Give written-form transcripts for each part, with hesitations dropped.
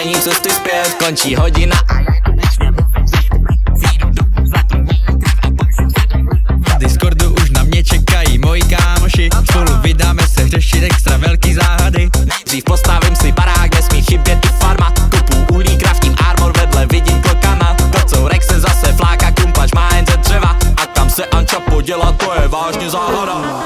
není cesty zpět. Končí hodina a já konečně v Discordu už na mě čekají moji kámoši. Spolu vydáme se řešit extra velký záhady. Nejdřív postavím si barák, nesmí chybět i farma. Kupu uhlí, craftím armor, vedle vidím klokana. Kocourek se zase fláka, kumpač má jen ze dřeva. A tam se Anča poděla, to je vážně záhada.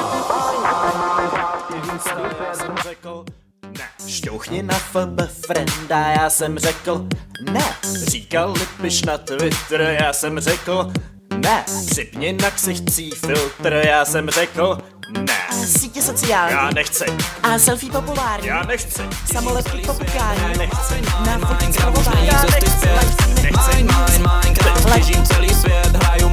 Šťouchni na FB frienda, já jsem řekl ne. Říkal Lipiš na Twitter, já jsem řekl ne. Připni na ksichtcí filtr, já jsem řekl ne. Sítě sociální. Já nechci, A selfie populární. já nechci, Samolepky popukání. já nechci. Na fotit Minecraft už scrollování. není cesty zpět. Nechci. Minecraft, běžím celý svět. Hraju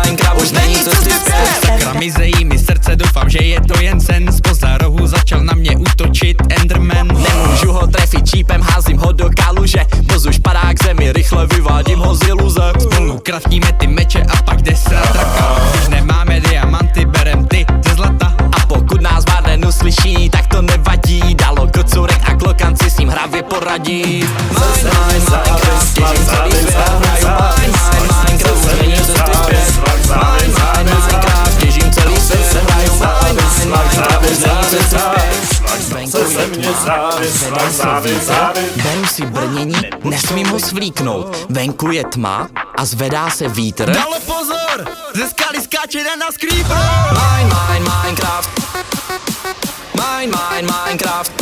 Minecraft už není cesty zpět. Sakra mizejí mi srdce, doufám, že je to jen sen. Zpoza rohu začal na mě útočit Enderman. Nemůžu ho trefit čípem, házím ho do kaluže. Boz už padá k zemi, rychle vyvádím ho z iluze. Spolu kraftíme ty meče a pak jde srát draka. Když nemáme diamanty, berem ty ze zlata. A pokud nás Varden uslyší, tak to nevadí. Dalo kocourek a klokanci s ním hravě poradí. Minecraft, těžím celý svět. Hraju Minecraft, už není cesty zpět. Minecraft, těžím celý svět. Hraju Minecraft, už není cesty zpět. Beru si brnění, nesmím ho svlíknout. Venku je tma a zvedá se vítr. Dalo pozor! Ze skaly skáče na nás creeper! Minecraft. Minecraft.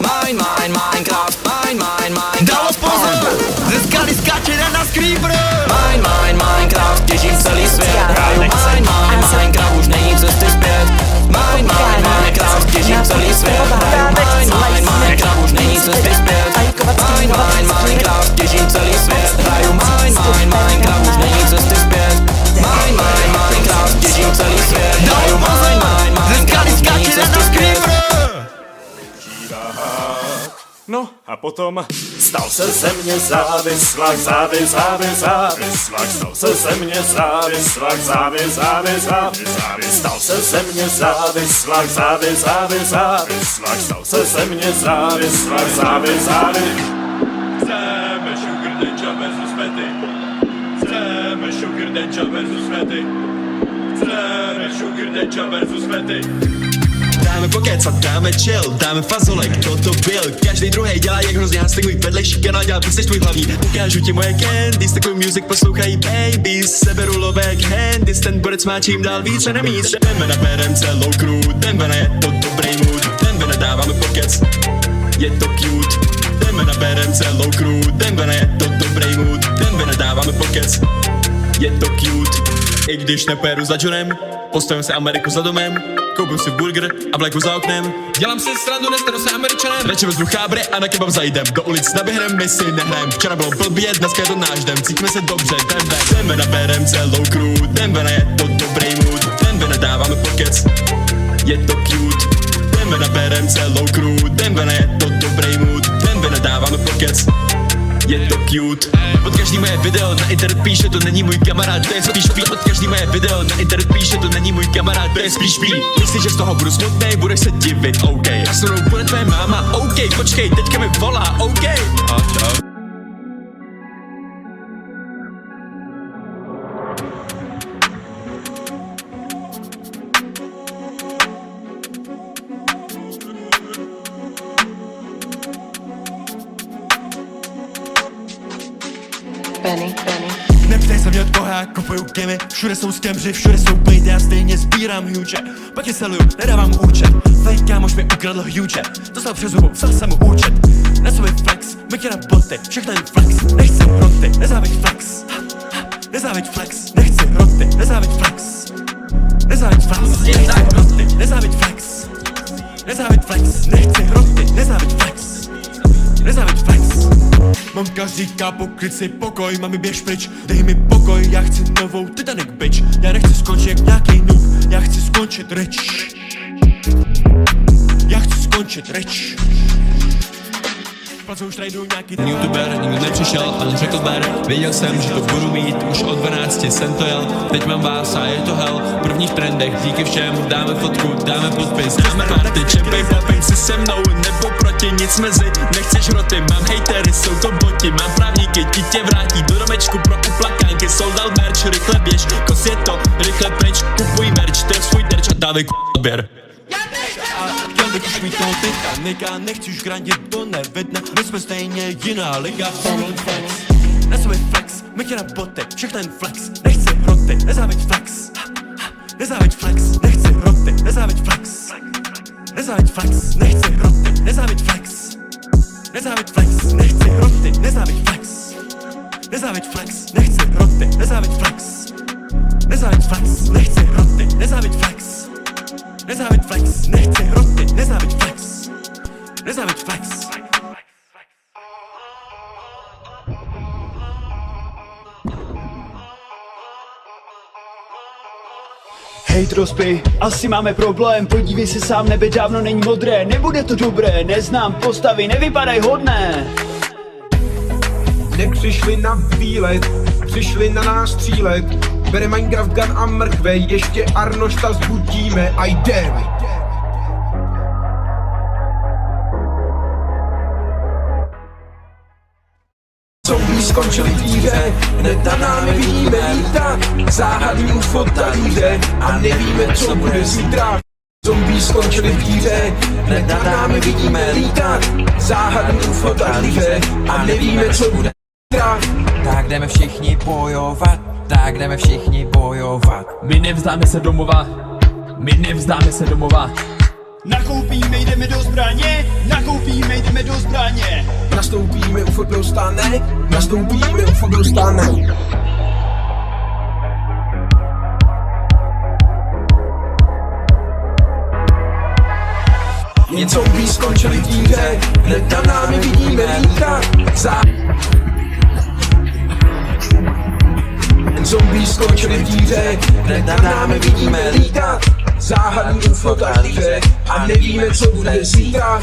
Minecraft. Dalo pozor! Ze skaly skáče na nás creeper! Minecraft, těžím celý svět. Hraju Minecraft, už není cesty zpět. Minecraft, těžím celý svět. Hraju Minecraft, už není cesty zpět. Minecraft, těžím celý svět. Hraju Minecraft, už není cesty zpět. Minecraft, těžím celý svět. Hraju Ze skaly Minecraft, už není skáče na cesty nás zpět. creeper! No a potom stal se ze mě závislák, stal se ze mě závislák, stal se ze mě závislák, stal se ze mě závislák, Chceme Sugar Ninja versus Fety. Chceme Sugar Ninja versus Fety. Chceme Sugar Ninja versus Fety. Dáme pokecat, dáme chill, dáme fazolek, kdo to byl. Každý druhý dělá jak hrozně hástek, můj vedlejší kanál dělá, ty jsi tvůj hlavní. Ukážu ti moje candies, takový music poslouchají babies. Seberu lovek handys, ten borec má čím dál víc a nemíc. Jdeme naberem celou crew, jdeme na je to dobrý mood. Jdeme nadáváme pokec, je to cute. Jdeme naberem celou crew, jdeme na je to dobrý mood. Jdeme nadáváme pokec, je to cute. I když nepojedu za Johnem, postavím se Ameriku za domem. Koupím si burger a vleku za oknem. Dělám si srandu, nestanu se Američanem. Radši vezmu chábre a na kebab zajdem. Do ulic naběhnem, my si nehrajem. Včera bylo blbě, dneska je to náš den. Cítíme se dobře, jdeme naberem celou crew. Jdeme na je to dobrý mood. Jdeme nadáváme pokec, je to cute. Jdeme naberem celou crew. Jdeme na je to dobrý mood. Jdeme nadáváme pokec, je to cute. Pod každý moje video na internet píše, to není můj kamarád, to je spíš pí. Pod každý moje video na internet píše, to není můj kamarád, to je spíš pí. Myslíš, že z toho budu smutnej, budeš se divit, OK. A s mnou bude tvoje máma, OK. Počkej, teďka mi volá, OK. Benny. Neptej se mě od koho já kupuju kemy. Všude jsou skemři, všude jsou bejty, já stejně sbírám huge. Pak je seluju, nedávám účet. Fake kámoš mi ukradl huge. Dostal přes hubu, vzal jsem mu účet. Na sobě flex, myky na boty, všechno jen flex. Nechci hroty, nezáviď flex. Nezáviď flex, nechci hroty, nezáviď flex. Nezáviď flex, nechci hroty, nezáviď flex. Nezáviď flex, nechci hroty, nezáviď flex. Nezáviď flex. Mám každý kápo, klid si pokoj, mami běž pryč, dej mi pokoj, já chci novou Titanic bitch. Já nechci skončit jak nějaký noob, já chci skončit rich. Já chci skončit rich. co už tradu nějaký ten youtuber, nikdo nepřišel, ale řekl ber. Věděl jsem, že to budu mít, už od 12 jsem to jel. Teď mám vás a je to hell, v prvních trendech, díky všem, dáme fotku, dáme podpis. Dáme party, čepej, chlapej si se mnou, nebo proti, nic mezi, nechceš roty, mám hejtery, jsou to boti, mám právníky, ti tě vrátí do domečku pro uplakánky, sold out merch, rychle běž, kos je to, rychle pryč, kupuj merch, tref svůj terč a dávej odběr. Chtěl bych už mít toho tyta, nega, nechci už grandit, to nevidne, my jsme stejně jiná liga. Na sobě flex, my tě na boty, však ten flex, nechci hroty, nezávěď flex. Nezávěď flex, nechci hroty, nezávěď flex. Nezávěď flex, nechci hroty, nezávěď flex. Nezávěď flex, nechci hroty, nezávěď flex. Nezávěď flex, nechci hroty, nezávěď flex. Nezávěď flex, nechci hroty, nezávěď flex. Nezávěď flex, nechci hroty, nezávěď flex. Nezávěď flex. Hej trospy, asi máme problém, podívej se sám, nebe dávno není modré, nebude to dobré, neznám postavy, nevypadaj hodné. Nepřišli na výlet, přišli na nás střílet, bere Minecraft gun a mrkve, ještě Arnošta zbudíme a jdeme. Zombie skončili v díře, hned na námi vidíme lítat, záhadný UFO talíře a nevíme, co bude zítra. Zombie skončili v díře, hned na námi vidíme lítat, záhadný UFO talíře a nevíme, co bude zítra. Tak jdeme všichni bojovat, tak jdeme všichni bojovat. My nevzdáme se domova, my nevzdáme se domova. Nakoupíme, jdeme do zbraně, nakoupíme, jdeme do zbraně. Nastoupíme, UFO dostane, nastoupíme, UFO dostane. Jen zombie skončili v díře, hned na námi vidíme lítat, Jen zombie skončili v díře, hned na námi vidíme lítat, záhadný UFO talíře a nevíme, co bude zítra.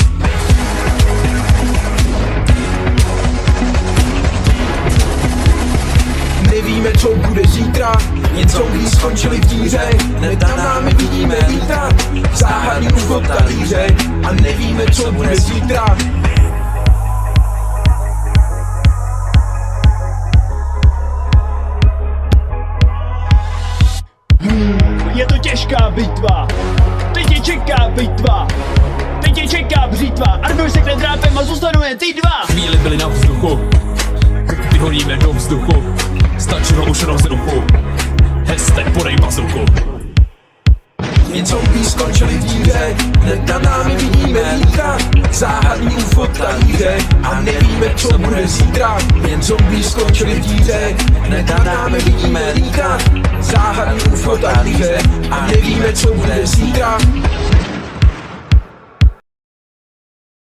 Nevíme, co bude zítra, jen zombie skončili v díře, hned na námi vidíme lítat, záhadný UFO talíře a nevíme, co bude zítra. Je to těžká bitva, teď je čeká bitva, teď je čeká břitva, Arnoš se drápem a zůstanou jen ty dva. Chvíli byli na vzduchu, vyhoríme do vzduchu, stačilo už rozruchu, hezte, podej bazuku. Jen zombie skončili v díře, hned na námi vidíme lítat, záhadný UFO talíře a nevíme, co bude zítra. Jen zombie skončili v díře, hned na námi vidíme lítat, záhadný UFO talíře a nevíme, co bude zítra.